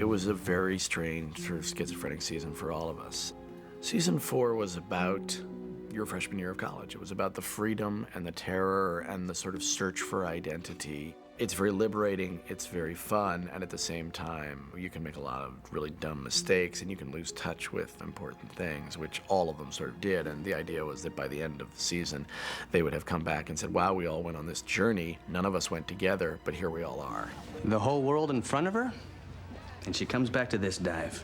It was a very strange sort of schizophrenic season for all of us. Season 4 was about your freshman year of college. It was about the freedom and the terror and the sort of search for identity. It's very liberating, it's very fun, and at the same time, you can make a lot of really dumb mistakes and you can lose touch with important things, which all of them sort of did. And the idea was that by the end of the season, they would have come back and said, wow, we all went on this journey. None of us went together, but here we all are. The whole world in front of her, and she comes back to this dive.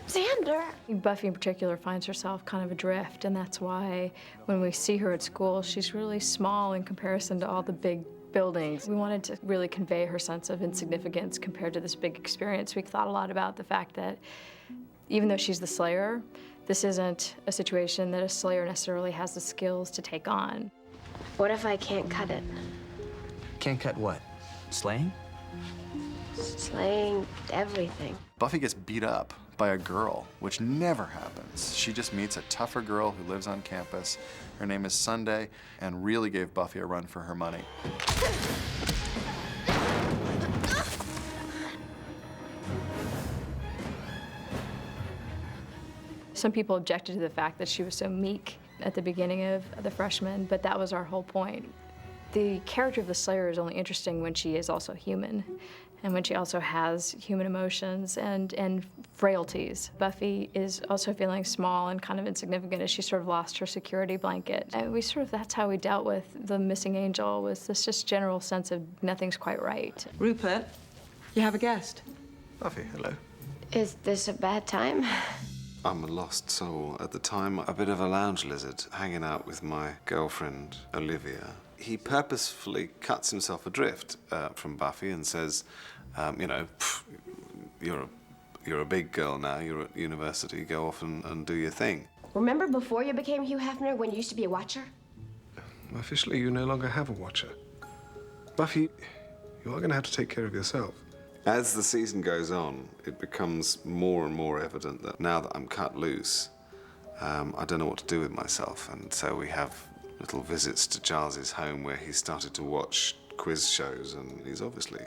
Xander! Buffy in particular finds herself kind of adrift, and that's why when we see her at school, she's really small in comparison to all the big buildings. We wanted to really convey her sense of insignificance compared to this big experience. We thought a lot about the fact that even though she's the Slayer, this isn't a situation that a Slayer necessarily has the skills to take on. What if I can't cut it? Can't cut what? Slaying? Slaying everything. Buffy gets beat up by a girl, which never happens. She just meets a tougher girl who lives on campus. Her name is Sunday, and really gave Buffy a run for her money. Some people objected to the fact that she was so meek at the beginning of the Freshmen, but that was our whole point. The character of the Slayer is only interesting when she is also human, and when she also has human emotions and frailties. Buffy is also feeling small and kind of insignificant as she sort of lost her security blanket. And that's how we dealt with the missing angel, was this just general sense of nothing's quite right. Rupert, you have a guest. Buffy, hello. Is this a bad time? I'm a lost soul. At the time, a bit of a lounge lizard, hanging out with my girlfriend, Olivia. He purposefully cuts himself adrift from Buffy and says, you know, you're a big girl now, you're at university, go off and do your thing. Remember before you became Hugh Hefner when you used to be a watcher? Officially, you no longer have a watcher. Buffy, you are going to have to take care of yourself. As the season goes on, it becomes more and more evident that now that I'm cut loose, I don't know what to do with myself. And so we have little visits to Giles's home where he started to watch quiz shows, and he's obviously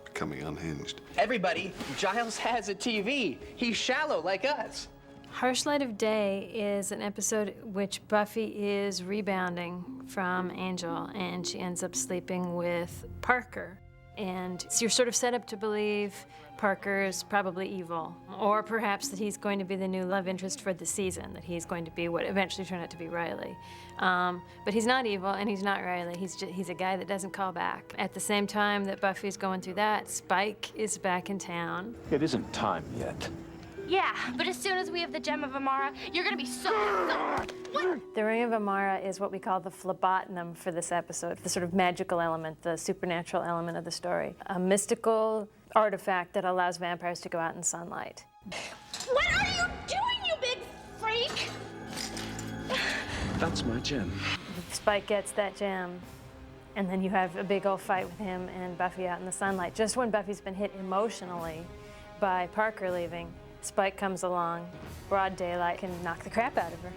becoming unhinged. Everybody, Giles has a TV. He's shallow like us. Harsh Light of Day is an episode which Buffy is rebounding from Angel, and she ends up sleeping with Parker. And so you're sort of set up to believe Parker's probably evil, or perhaps that he's going to be the new love interest for the season, that he's going to be what eventually turned out to be Riley. But he's not evil, and he's not Riley. He's a guy that doesn't call back. At the same time that Buffy's going through that, Spike is back in town. It isn't time yet. Yeah, but as soon as we have the Gem of Amara, you're gonna be so what? The Ring of Amara is what we call the phlebotinum for this episode, the sort of magical element, the supernatural element of the story. A mystical artifact that allows vampires to go out in sunlight. What are you doing, you big freak? That's my gem. Spike gets that gem, and then you have a big old fight with him and Buffy out in the sunlight. Just when Buffy's been hit emotionally by Parker leaving, Spike comes along, broad daylight, can knock the crap out of her.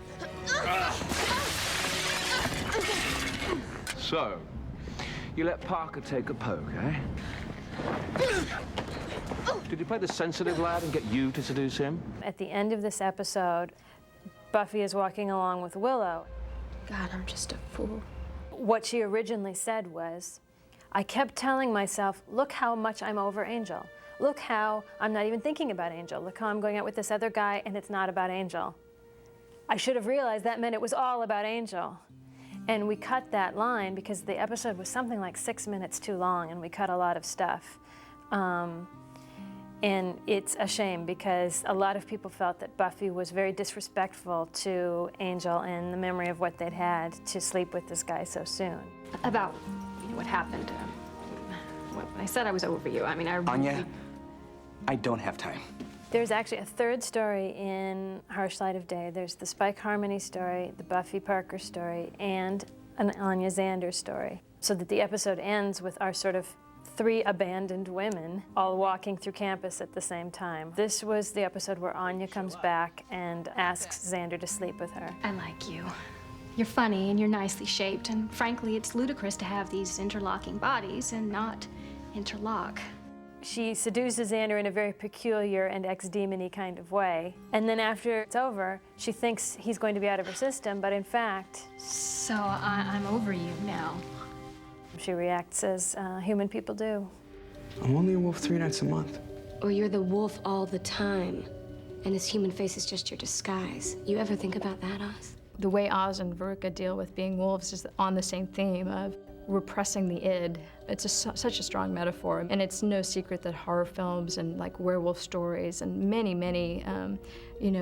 So, you let Parker take a poke, eh? Did you play the sensitive lad and get you to seduce him? At the end of this episode, Buffy is walking along with Willow. God, I'm just a fool. What she originally said was, I kept telling myself, look how much I'm over Angel. Look how I'm not even thinking about Angel. Look how I'm going out with this other guy and it's not about Angel. I should have realized that meant it was all about Angel. And we cut that line because the episode was something like 6 minutes too long, and we cut a lot of stuff. And it's a shame because a lot of people felt that Buffy was very disrespectful to Angel in the memory of what they'd had to sleep with this guy so soon. About what happened. When I said I was over you, I mean, I really... Anya, I don't have time. There's actually a third story in Harsh Light of Day. There's the Spike Harmony story, the Buffy Parker story, and an Anya Xander story. So that the episode ends with our sort of 3 abandoned women all walking through campus at the same time. This was the episode where Anya comes back and asks Xander to sleep with her. I like you. You're funny and you're nicely shaped, and frankly, it's ludicrous to have these interlocking bodies and not interlock. She seduces Xander in a very peculiar and ex-demon-y kind of way. And then after it's over, she thinks he's going to be out of her system, but in fact... So I'm over you now. She reacts as human people do. I'm only a wolf 3 nights a month. Or you're the wolf all the time, and this human face is just your disguise. You ever think about that, Oz? The way Oz and Veruca deal with being wolves is on the same theme of repressing the id. It's such a strong metaphor, and it's no secret that horror films and like werewolf stories and many,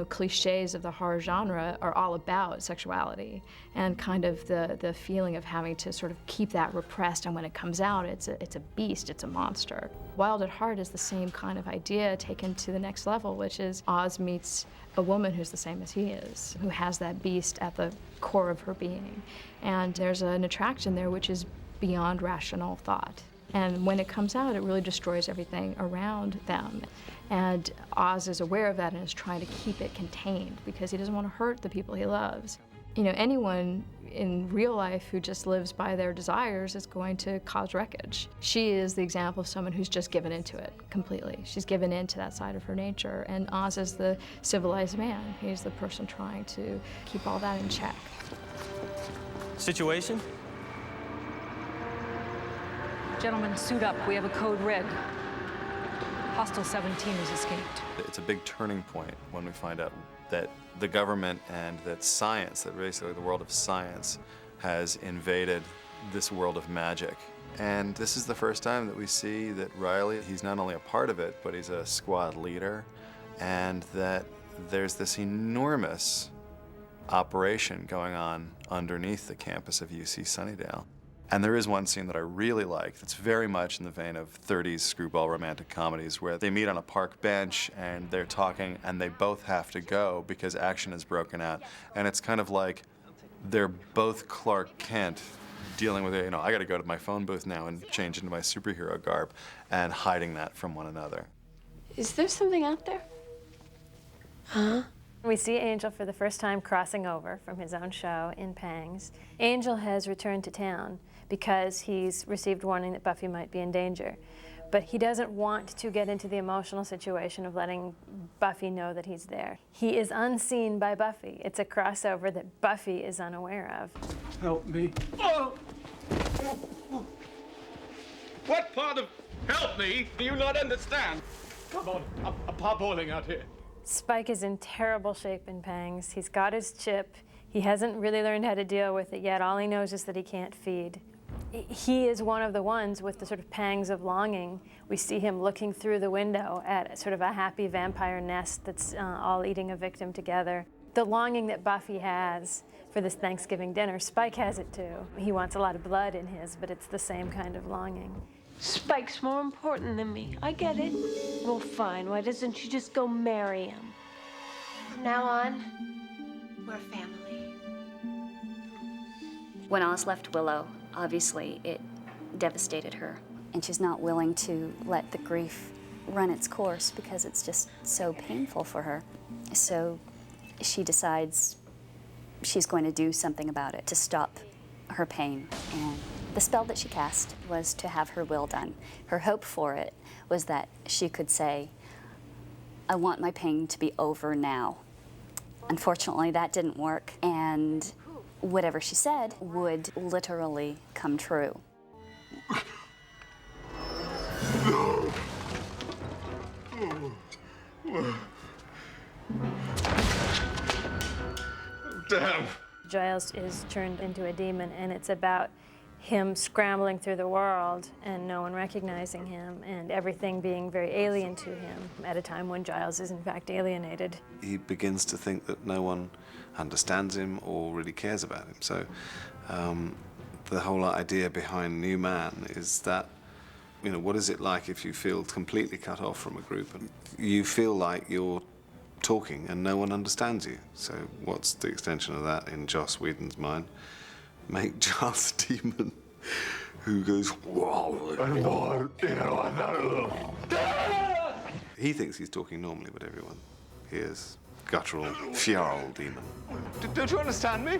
cliches of the horror genre are all about sexuality and kind of the feeling of having to sort of keep that repressed, and when it comes out, it's a beast, it's a monster. Wild at Heart is the same kind of idea taken to the next level, which is Oz meets a woman who's the same as he is, who has that beast at the core of her being. And there's an attraction there which is beyond rational thought. And when it comes out, it really destroys everything around them. And Oz is aware of that and is trying to keep it contained because he doesn't want to hurt the people he loves. You know, anyone in real life who just lives by their desires is going to cause wreckage. She is the example of someone who's just given into it completely. She's given into that side of her nature. And Oz is the civilized man. He's the person trying to keep all that in check. Situation? Gentlemen, suit up. We have a code red. Hostile 17 has escaped. It's a big turning point when we find out that the government and that science, that basically the world of science, has invaded this world of magic. And this is the first time that we see that Riley, he's not only a part of it, but he's a squad leader, and that there's this enormous operation going on underneath the campus of UC Sunnydale. And there is one scene that I really like that's very much in the vein of 30s screwball romantic comedies where they meet on a park bench and they're talking and they both have to go because action has broken out. And it's kind of like they're both Clark Kent dealing with it, I gotta go to my phone booth now and change into my superhero garb, and hiding that from one another. Is there something out there? Huh? We see Angel for the first time crossing over from his own show in Pangs. Angel has returned to town because he's received warning that Buffy might be in danger. But he doesn't want to get into the emotional situation of letting Buffy know that he's there. He is unseen by Buffy. It's a crossover that Buffy is unaware of. Help me. Oh! What part of help me do you not understand? Come on, a parboiling out here. Spike is in terrible shape in Pangs. He's got his chip. He hasn't really learned how to deal with it yet. All he knows is that he can't feed. He is one of the ones with the sort of pangs of longing. We see him looking through the window at sort of a happy vampire nest that's all eating a victim together. The longing that Buffy has for this Thanksgiving dinner, Spike has it too. He wants a lot of blood in his, but it's the same kind of longing. Spike's more important than me. I get it. Well, fine. Why doesn't she just go marry him? From now on, we're family. When Oz left Willow, obviously it devastated her. And she's not willing to let the grief run its course because it's just so painful for her. So she decides she's going to do something about it to stop her pain. And the spell that she cast was to have her will done. Her hope for it was that she could say, I want my pain to be over now. Unfortunately, that didn't work, and whatever she said would literally come true. Damn. Giles is turned into a demon, and it's about him scrambling through the world and no one recognizing him and everything being very alien to him at a time when Giles is in fact alienated. He begins to think that no one understands him or really cares about him. So the whole idea behind New Man is that, what is it like if you feel completely cut off from a group and you feel like you're talking and no one understands you? So what's the extension of that in Joss Whedon's mind? Make Giles a demon who goes, wow. He thinks he's talking normally, but everyone hears guttural, feral demon. Don't you understand me?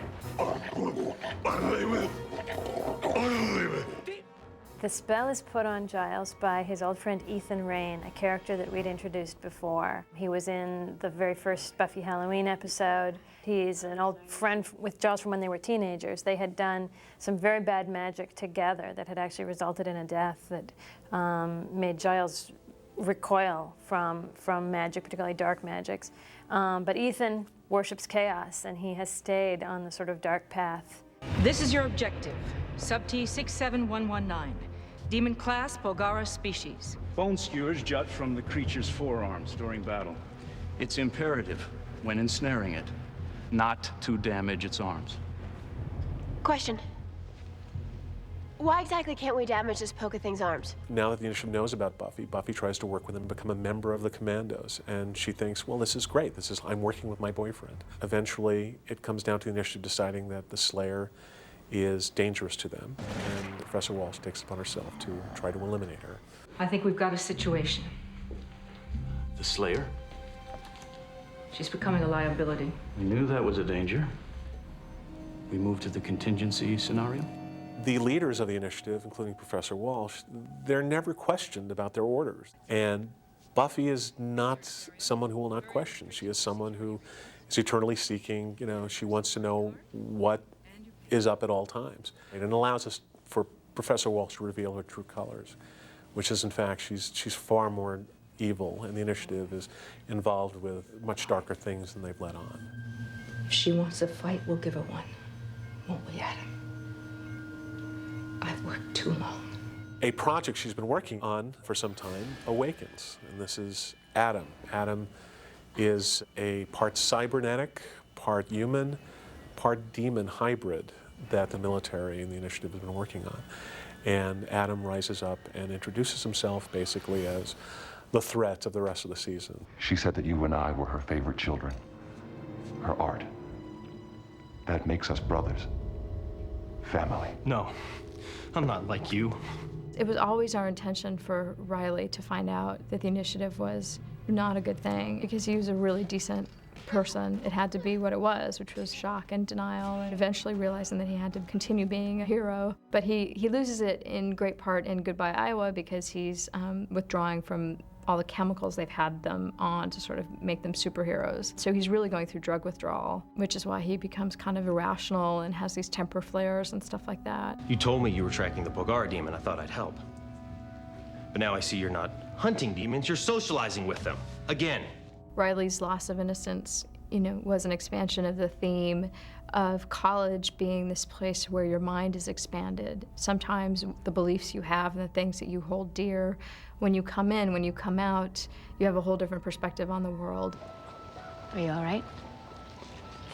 The spell is put on Giles by his old friend Ethan Rayne, a character that we'd introduced before. He was in the very first Buffy Halloween episode. He's an old friend with Giles from when they were teenagers. They had done some very bad magic together that had actually resulted in a death that made Giles recoil from magic, particularly dark magics. But Ethan worships chaos, and he has stayed on the sort of dark path. This is your objective. Sub-T 67119. Demon class, Bulgara species. Bone skewers jut from the creature's forearms during battle. It's imperative, when ensnaring it, not to damage its arms. Question. Why exactly can't we damage this poke thing's arms? Now that the initiative knows about Buffy, Buffy tries to work with him and become a member of the Commandos. And she thinks, well, this is great. I'm working with my boyfriend. Eventually, it comes down to the initiative deciding that the Slayer is dangerous to them. And Professor Walsh takes it upon herself to try to eliminate her. I think we've got a situation. The Slayer? She's becoming a liability. We knew that was a danger. We moved to the contingency scenario. The leaders of the initiative, including Professor Walsh, they're never questioned about their orders. And Buffy is not someone who will not question. She is someone who is eternally seeking. She wants to know what is up at all times. And it allows us for Professor Walsh to reveal her true colors, which is, in fact, she's far more evil, and the initiative is involved with much darker things than they've let on. If she wants a fight, we'll give her one. Won't we, Adam? I've worked too long. A project she's been working on for some time awakens, and this is Adam. Adam is a part cybernetic, part human, part demon hybrid that the military and the initiative has been working on. And Adam rises up and introduces himself basically as the threat of the rest of the season. She said that you and I were her favorite children, her art. That makes us brothers. Family. No, I'm not like you. It was always our intention for Riley to find out that the initiative was not a good thing, because he was a really decent person. It had to be what it was, which was shock and denial, and eventually realizing that he had to continue being a hero. But he loses it in great part in Goodbye Iowa, because he's withdrawing from all the chemicals they've had them on to sort of make them superheroes. So he's really going through drug withdrawal, which is why he becomes kind of irrational and has these temper flares and stuff like that. You told me you were tracking the Bulgara demon. I thought I'd help. But now I see you're not hunting demons, you're socializing with them. Again. Riley's loss of innocence, was an expansion of the theme of college being this place where your mind is expanded. Sometimes the beliefs you have and the things that you hold dear, when you come in, when you come out, you have a whole different perspective on the world. Are you all right?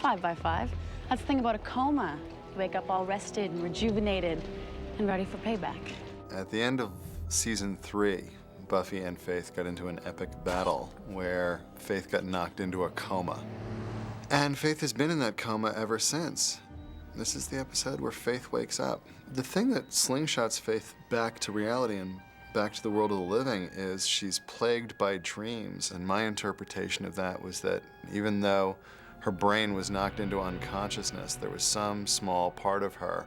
5 by 5. That's the thing about a coma. You wake up all rested and rejuvenated and ready for payback. At the end of season 3, Buffy and Faith got into an epic battle where Faith got knocked into a coma. And Faith has been in that coma ever since. This is the episode where Faith wakes up. The thing that slingshots Faith back to reality and back to the world of the living is she's plagued by dreams. And my interpretation of that was that even though her brain was knocked into unconsciousness, there was some small part of her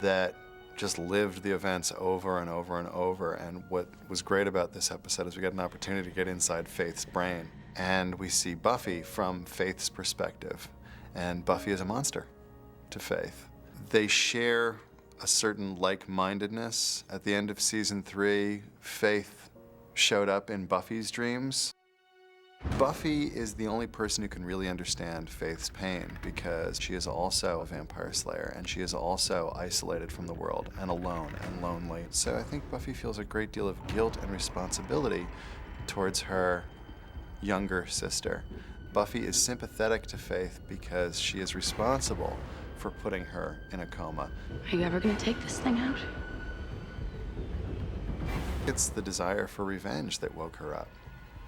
that just lived the events over and over and over. And what was great about this episode is we got an opportunity to get inside Faith's brain. And we see Buffy from Faith's perspective. And Buffy is a monster to Faith. They share a certain like-mindedness. At the end of season 3, Faith showed up in Buffy's dreams. Buffy is the only person who can really understand Faith's pain, because she is also a vampire slayer, and she is also isolated from the world and alone and lonely. So I think Buffy feels a great deal of guilt and responsibility towards her younger sister. Buffy is sympathetic to Faith because she is responsible for putting her in a coma. Are you ever gonna take this thing out? It's the desire for revenge that woke her up.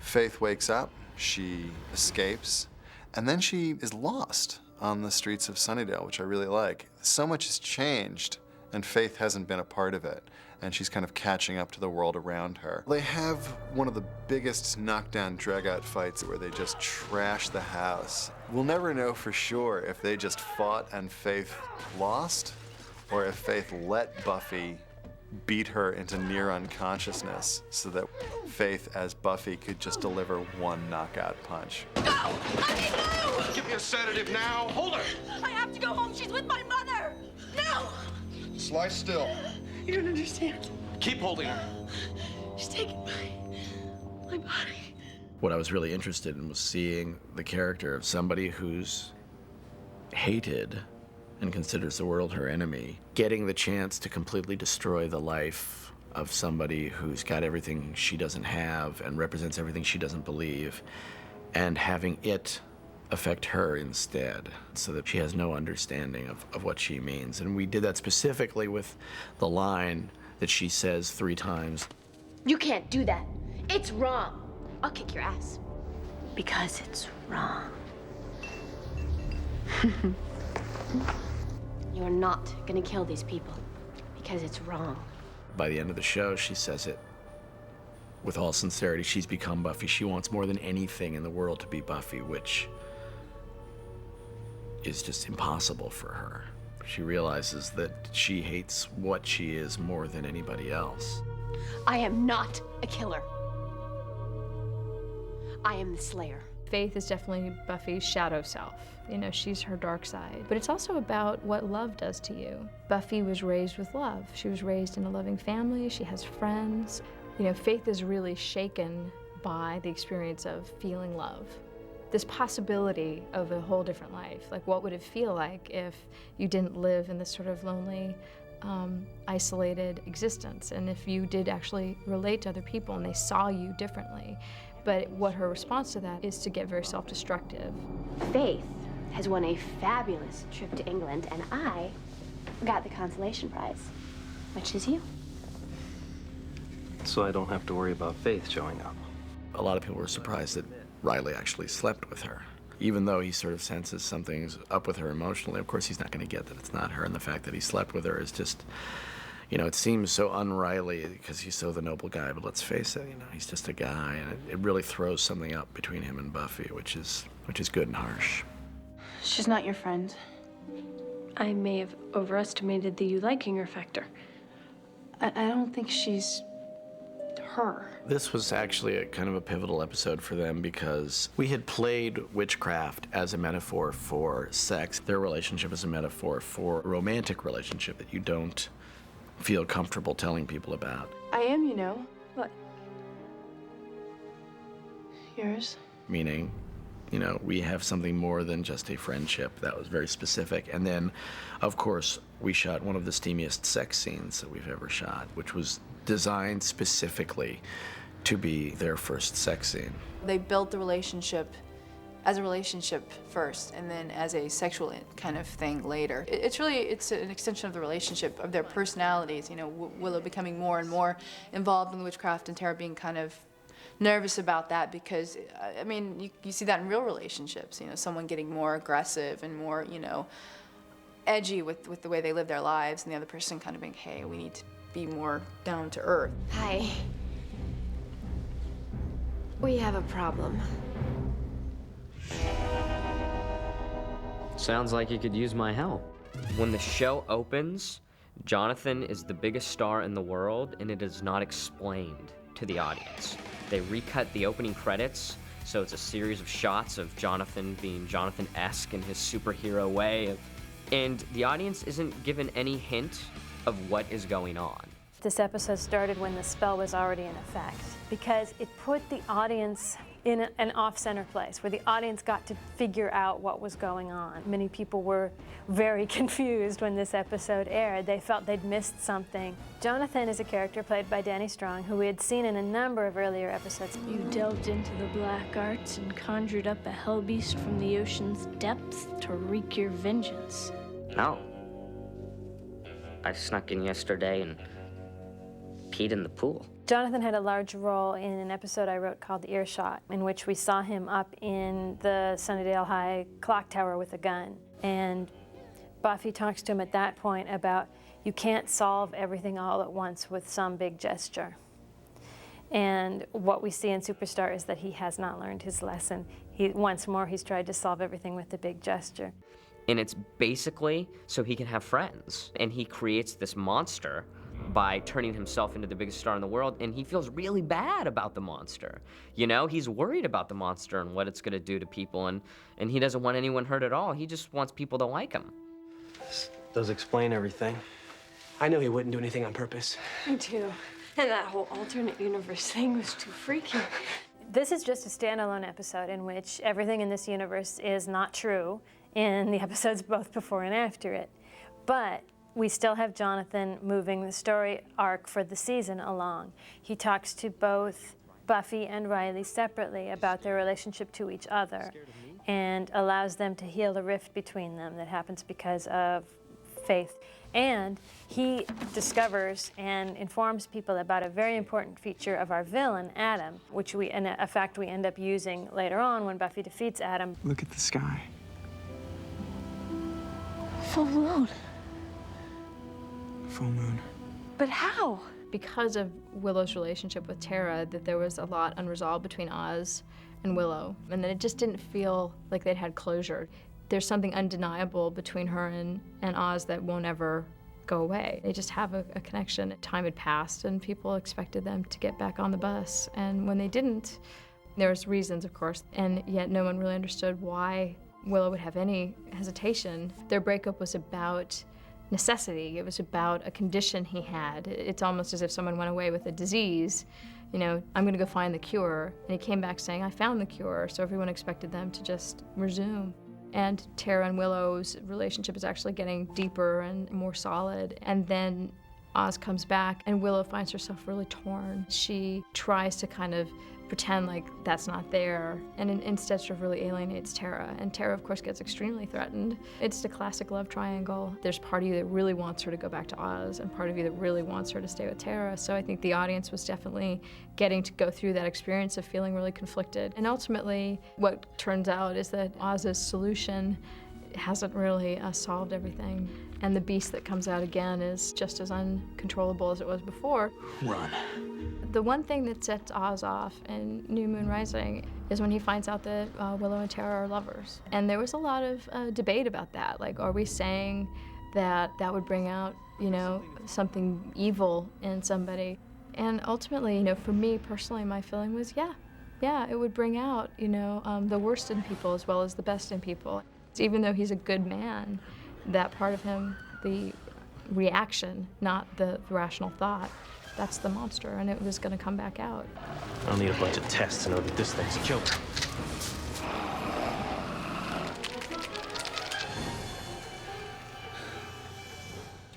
Faith wakes up, she escapes, and then she is lost on the streets of Sunnydale, which I really like. So much has changed, and Faith hasn't been a part of it, and she's kind of catching up to the world around her. They have one of the biggest knockdown, drag-out fights where they just trash the house. We'll never know for sure if they just fought and Faith lost, or if Faith let Buffy beat her into near unconsciousness so that Faith, as Buffy, could just deliver one knockout punch. Give me a sedative now. Hold her. I have to go home. She's with my mother. No! Lie still. You don't understand. Keep holding her. She's taking my body. What I was really interested in was seeing the character of somebody who's hated and considers the world her enemy, getting the chance to completely destroy the life of somebody who's got everything she doesn't have and represents everything she doesn't believe, and having it affect her instead, so that she has no understanding of what she means. And we did that specifically with the line that she says 3 times. You can't do that. It's wrong. I'll kick your ass. Because it's wrong. You're not gonna kill these people. Because it's wrong. By the end of the show, she says it with all sincerity. She's become Buffy. She wants more than anything in the world to be Buffy, which is just impossible for her. She realizes that she hates what she is more than anybody else. I am not a killer. I am the Slayer. Faith is definitely Buffy's shadow self. You know, she's her dark side. But it's also about what love does to you. Buffy was raised with love. She was raised in a loving family. She has friends. You know, Faith is really shaken by the experience of feeling love. This possibility of a whole different life. Like, what would it feel like if you didn't live in this sort of lonely, isolated existence, and if you did actually relate to other people and they saw you differently? But what her response to that is to get very self-destructive. Faith has won a fabulous trip to England, and I got the consolation prize, which is you. So I don't have to worry about Faith showing up. A lot of people were surprised that Riley actually slept with her. Even though he sort of senses something's up with her emotionally, of course he's not going to get that it's not her, and the fact that he slept with her is just, you know, it seems so un-Riley because he's so the noble guy, but let's face it, you know, he's just a guy, and it really throws something up between him and Buffy, which is good and harsh. She's not your friend. I may have overestimated the you liking her factor. I don't think she's her. This was actually a kind of a pivotal episode for them because we had played witchcraft as a metaphor for sex, their relationship as a metaphor for a romantic relationship that you don't feel comfortable telling people about. I am, you know. What? Yours? Meaning, you know, we have something more than just a friendship. That was very specific. And then, of course, we shot one of the steamiest sex scenes that we've ever shot, which was designed specifically to be their first sex scene. They built the relationship as a relationship first, and then as a sexual kind of thing later. It's an extension of the relationship, of their personalities. You know, Willow becoming more and more involved in the witchcraft, and Tara being kind of nervous about that because, I mean, you see that in real relationships. You know, someone getting more aggressive and more, you know, edgy with the way they live their lives, and the other person kind of being, hey, we need to be more down to earth. Hi. We have a problem. Sounds like you could use my help. When the show opens, Jonathan is the biggest star in the world, and it is not explained to the audience. They recut the opening credits, so it's a series of shots of Jonathan being Jonathan-esque in his superhero way, and the audience isn't given any hint of what is going on. This episode started when the spell was already in effect because it put the audience in an off-center place where the audience got to figure out what was going on. Many people were very confused when this episode aired. They felt they'd missed something. Jonathan is a character played by Danny Strong, who we had seen in a number of earlier episodes. You delved into the black arts and conjured up a hell beast from the ocean's depths to wreak your vengeance. No. I snuck in yesterday and peed in the pool. Jonathan had a large role in an episode I wrote called Earshot, in which we saw him up in the Sunnydale High clock tower with a gun. And Buffy talks to him at that point about you can't solve everything all at once with some big gesture. And what we see in Superstar is that he has not learned his lesson. Once more, he's tried to solve everything with a big gesture. And it's basically so he can have friends. And he creates this monster by turning himself into the biggest star in the world, and he feels really bad about the monster. You know, he's worried about the monster and what it's gonna do to people, and he doesn't want anyone hurt at all. He just wants people to like him. This does explain everything. I knew he wouldn't do anything on purpose. Me too. And that whole alternate universe thing was too freaky. This is just a standalone episode in which everything in this universe is not true in the episodes both before and after it. But we still have Jonathan moving the story arc for the season along. He talks to both Buffy and Riley separately about their relationship to each other and allows them to heal the rift between them that happens because of faith. And he discovers and informs people about a very important feature of our villain, Adam, which a fact we end up using later on when Buffy defeats Adam. Look at the sky. Full moon. Full moon. But how? Because of Willow's relationship with Tara, that there was a lot unresolved between Oz and Willow, and that it just didn't feel like they'd had closure. There's something undeniable between her and Oz that won't ever go away. They just have a connection. Time had passed and people expected them to get back on the bus. And when they didn't, there was reasons, of course, and yet no one really understood why Willow would have any hesitation. Their breakup was about necessity. It was about a condition he had. It's almost as if someone went away with a disease. You know, I'm gonna go find the cure. And he came back saying, I found the cure. So everyone expected them to just resume. And Tara and Willow's relationship is actually getting deeper and more solid. And then Oz comes back and Willow finds herself really torn. She tries to kind of pretend like that's not there, and instead sort of really alienates Tara. And Tara, of course, gets extremely threatened. It's the classic love triangle. There's part of you that really wants her to go back to Oz, and part of you that really wants her to stay with Tara. So I think the audience was definitely getting to go through that experience of feeling really conflicted. And ultimately, what turns out is that Oz's solution hasn't really solved everything. And the beast that comes out again is just as uncontrollable as it was before. Run. The one thing that sets Oz off in New Moon Rising is when he finds out that Willow and Tara are lovers. And there was a lot of debate about that. Like, are we saying that that would bring out, you know, something evil in somebody? And ultimately, you know, for me personally, my feeling was, yeah, it would bring out, you know, the worst in people as well as the best in people. Even though he's a good man, that part of him, the reaction, not the rational thought, that's the monster, and it was gonna come back out. I don't need a bunch of tests to know that this thing's a joke.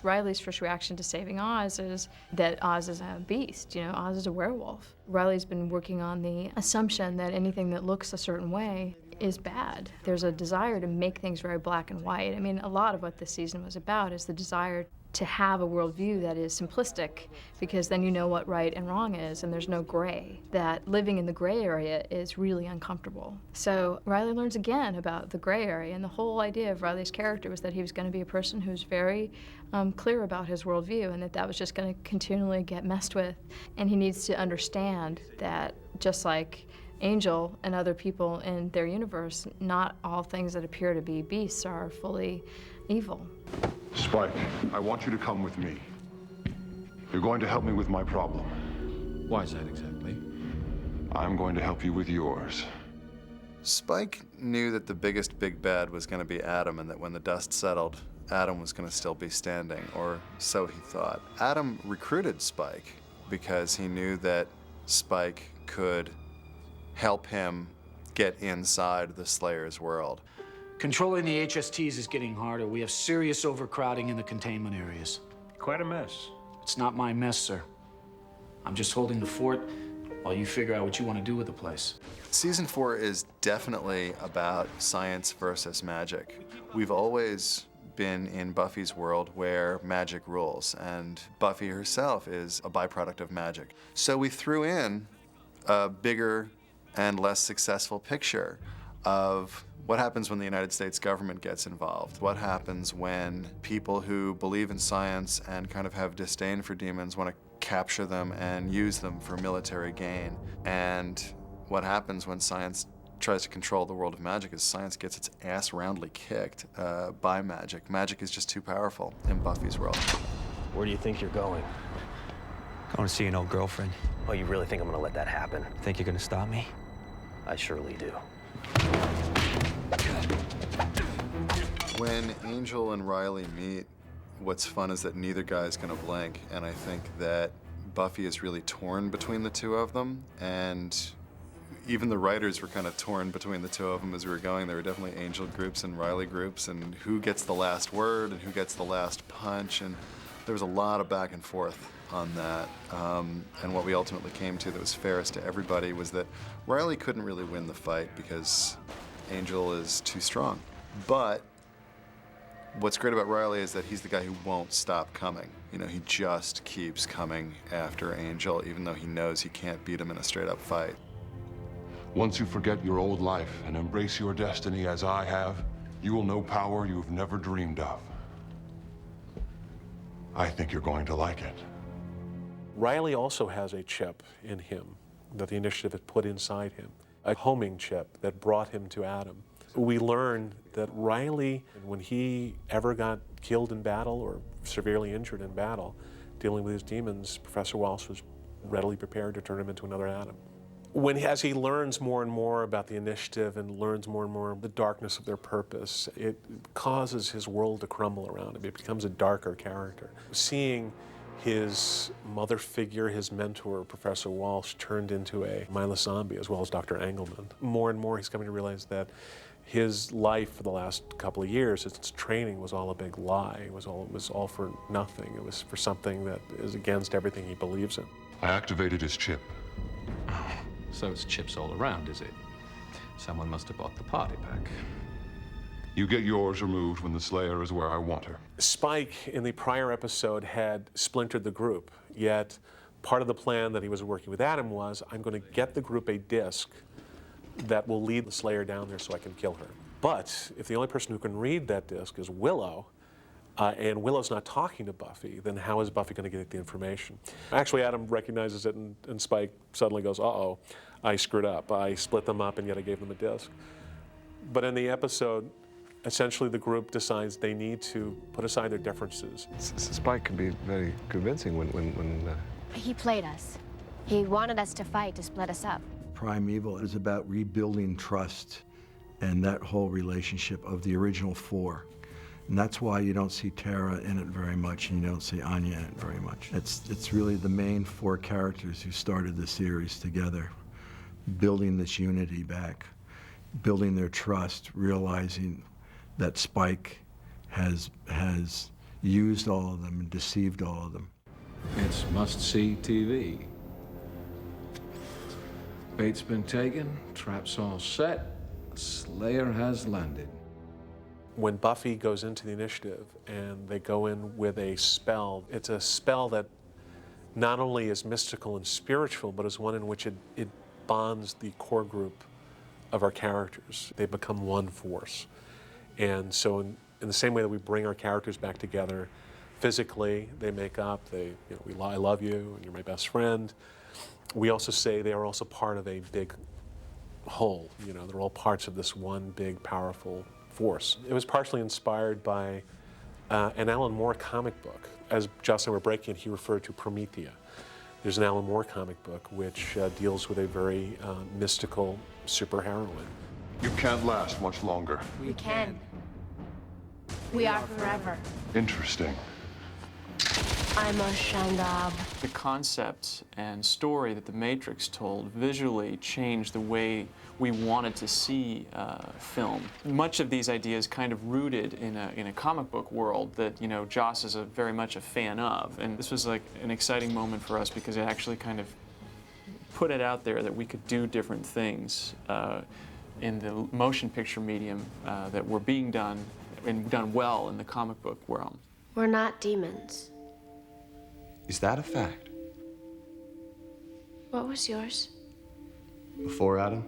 Riley's first reaction to saving Oz is that Oz is a beast, you know, Oz is a werewolf. Riley's been working on the assumption that anything that looks a certain way is bad. There's a desire to make things very black and white. I mean, a lot of what this season was about is the desire to have a worldview that is simplistic, because then you know what right and wrong is, and there's no gray. That living in the gray area is really uncomfortable. So Riley learns again about the gray area, and the whole idea of Riley's character was that he was going to be a person who's very clear about his worldview, and that was just going to continually get messed with. And he needs to understand that, just like Angel and other people in their universe, not all things that appear to be beasts are fully evil. Spike, I want you to come with me. You're going to help me with my problem. Why is that exactly? I'm going to help you with yours. Spike knew that the biggest big bad was going to be Adam, and that when the dust settled, Adam was going to still be standing, or so he thought. Adam recruited Spike because he knew that Spike could help him get inside the Slayer's world. Controlling the HSTs is getting harder. We have serious overcrowding in the containment areas. Quite a mess. It's not my mess, sir. I'm just holding the fort while you figure out what you want to do with the place. Season 4 is definitely about science versus magic. We've always been in Buffy's world where magic rules, and Buffy herself is a byproduct of magic. So we threw in a bigger and less successful picture of what happens when the United States government gets involved? What happens when people who believe in science and kind of have disdain for demons want to capture them and use them for military gain? And what happens when science tries to control the world of magic as science gets its ass roundly kicked by magic? Magic is just too powerful in Buffy's world. Where do you think you're going? Going to see an old girlfriend. Oh, you really think I'm gonna let that happen? Think you're gonna stop me? I surely do. When Angel and Riley meet, what's fun is that neither guy's gonna blink, and I think that Buffy is really torn between the two of them, and even the writers were kind of torn between the two of them as we were going. There were definitely Angel groups and Riley groups, and who gets the last word and who gets the last punch, and there was a lot of back and forth on that. And what we ultimately came to that was fairest to everybody was that Riley couldn't really win the fight because Angel is too strong. But what's great about Riley is that he's the guy who won't stop coming. You know, he just keeps coming after Angel, even though he knows he can't beat him in a straight-up fight. Once you forget your old life and embrace your destiny as I have, you will know power you've never dreamed of. I think you're going to like it. Riley also has a chip in him that the initiative had put inside him, a homing chip that brought him to Adam. We learned that Riley, when he ever got killed in battle or severely injured in battle, dealing with his demons, Professor Walsh was readily prepared to turn him into another Adam. As he learns more and more about the initiative and learns more and more the darkness of their purpose, it causes his world to crumble around him. It becomes a darker character. Seeing his mother figure, his mentor, Professor Walsh, turned into a mindless zombie, as well as Dr. Engelman. More and more he's coming to realize that his life for the last couple of years, his training was all a big lie. It was all for nothing. It was for something that is against everything he believes in. I activated his chip. So it's chips all around, is it? Someone must have bought the party pack. You get yours removed when the Slayer is where I want her. Spike, in the prior episode, had splintered the group, yet part of the plan that he was working with Adam was, I'm going to get the group a disc that will lead the Slayer down there so I can kill her. But if the only person who can read that disc is Willow, and Willow's not talking to Buffy, then how is Buffy going to get the information? Actually, Adam recognizes it, and Spike suddenly goes, uh-oh, I screwed up. I split them up, and yet I gave them a disc. But in the episode, essentially the group decides they need to put aside their differences. Spike can be very convincing when He played us. He wanted us to fight to split us up. Primeval is about rebuilding trust and that whole relationship of the original four. And that's why you don't see Tara in it very much, and you don't see Anya in it very much. It's really the main four characters who started the series together, building this unity back, building their trust, realizing that Spike has used all of them and deceived all of them. It's must-see TV. Bait's been taken, traps all set, Slayer has landed. When Buffy goes into the initiative and they go in with a spell, it's a spell that not only is mystical and spiritual, but is one in which it bonds the core group of our characters. They become one force. And so in the same way that we bring our characters back together physically, they make up, I love you, and you're my best friend. We also say they are also part of a big whole. They're all parts of this one big, powerful force. It was partially inspired by an Alan Moore comic book. As Jocelyn were breaking, he referred to Promethea. There's an Alan Moore comic book which deals with a very mystical superheroine. You can't last much longer. We can. We are forever. Interesting. I'm a Shandab. The concept and story that The Matrix told visually changed the way we wanted to see film. Much of these ideas kind of rooted in a comic book world that, Joss is very much a fan of. And this was like an exciting moment for us because it actually kind of put it out there that we could do different things in the motion picture medium that were being done and done well in the comic book realm. We're not demons. Is that a fact? What was yours? Before Adam?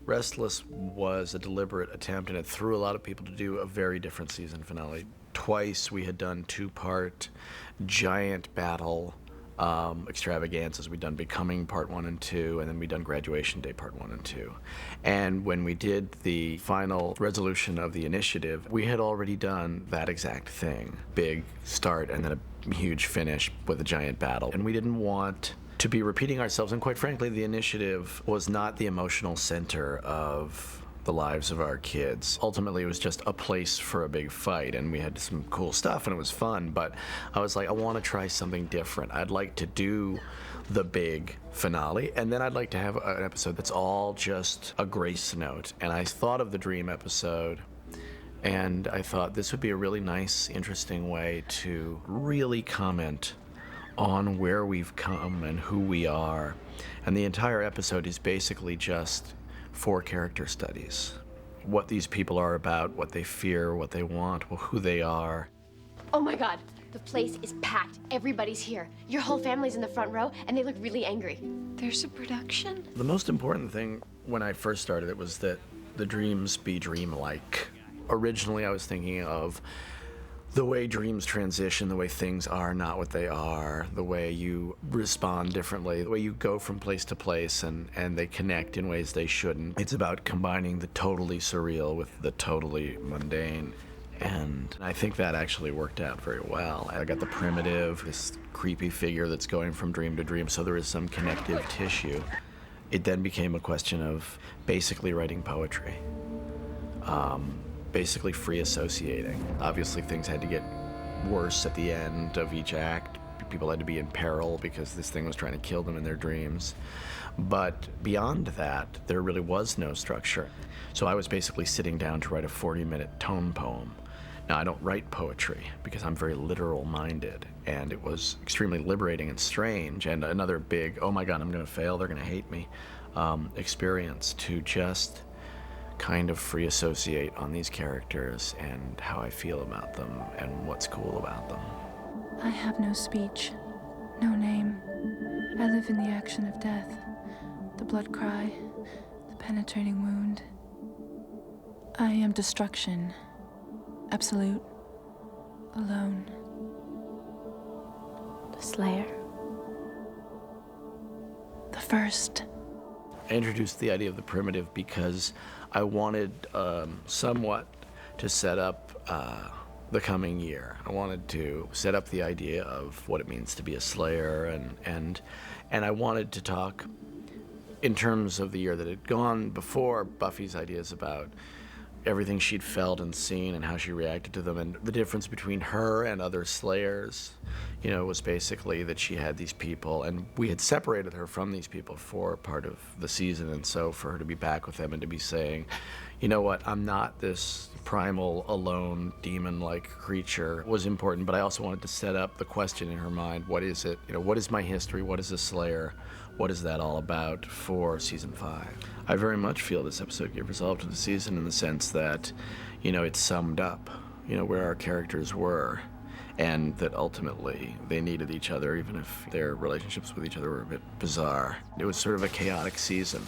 Restless was a deliberate attempt, and it threw a lot of people to do a very different season finale. Twice we had done two-part giant battle extravaganzas. We'd done Becoming Part 1 and 2, and then we'd done Graduation Day Part 1 and 2. And when we did the final resolution of the initiative, we had already done that exact thing. Big start and then a huge finish with a giant battle. And we didn't want to be repeating ourselves, and quite frankly, the initiative was not the emotional center of the lives of our kids. Ultimately, it was just a place for a big fight, and we had some cool stuff, and it was fun, but I was like, I want to try something different. I'd like to do the big finale, and then I'd like to have an episode that's all just a grace note. And I thought of the dream episode, and I thought this would be a really nice, interesting way to really comment on where we've come and who we are. And the entire episode is basically just 4 character studies. What these people are about, what they fear, what they want, who they are. Oh my God, the place is packed. Everybody's here. Your whole family's in the front row, and they look really angry. There's a production? The most important thing when I first started it was that the dreams be dreamlike. Originally, I was thinking of the way dreams transition, the way things are not what they are, the way you respond differently, the way you go from place to place and they connect in ways they shouldn't. It's about combining the totally surreal with the totally mundane. And I think that actually worked out very well. I got the primitive, this creepy figure that's going from dream to dream, so there is some connective tissue. It then became a question of basically writing poetry. Basically free associating. Obviously things had to get worse at the end of each act. People had to be in peril because this thing was trying to kill them in their dreams. But beyond that, there really was no structure. So I was basically sitting down to write a 40-minute tone poem. Now, I don't write poetry because I'm very literal-minded, and it was extremely liberating and strange, and another big, oh my God, I'm gonna fail, they're gonna hate me, experience to just kind of free associate on these characters and how I feel about them and what's cool about them. I have no speech, no name. I live in the action of death, the blood cry, the penetrating wound. I am destruction, absolute, alone. The Slayer? The first. I introduced the idea of the primitive because I wanted somewhat to set up the coming year. I wanted to set up the idea of what it means to be a Slayer, and I wanted to talk in terms of the year that had gone before. Buffy's ideas about everything she'd felt and seen and how she reacted to them, and the difference between her and other Slayers, you know, was basically that she had these people, and we had separated her from these people for part of the season, and so for her to be back with them and to be saying, you know what, I'm not this primal, alone, demon-like creature was important, but I also wanted to set up the question in her mind, what is it, you know, what is my history, what is a Slayer? What is that all about for season 5? I very much feel this episode gave resolve to the season in the sense that, you know, it summed up, you know, where our characters were, and that ultimately they needed each other, even if their relationships with each other were a bit bizarre. It was sort of a chaotic season.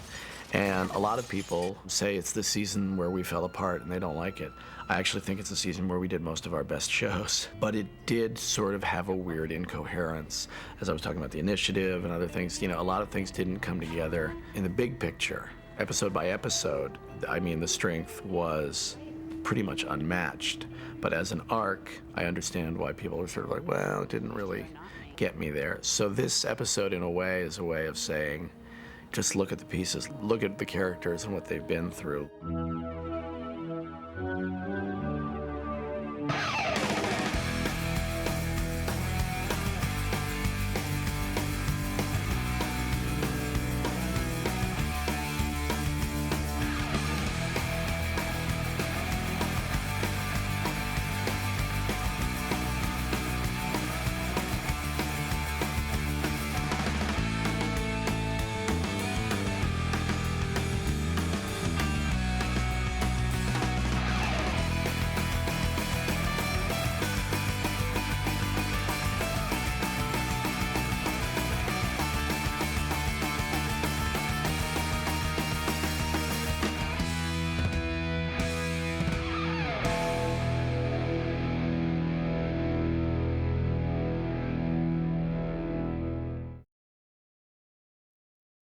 And a lot of people say it's the season where we fell apart and they don't like it. I actually think it's the season where we did most of our best shows. But it did sort of have a weird incoherence. As I was talking about the initiative and other things, you know, a lot of things didn't come together in the big picture. Episode by episode, I mean, the strength was pretty much unmatched. But as an arc, I understand why people are sort of like, well, it didn't really get me there. So this episode, in a way, is a way of saying, just look at the pieces, look at the characters and what they've been through.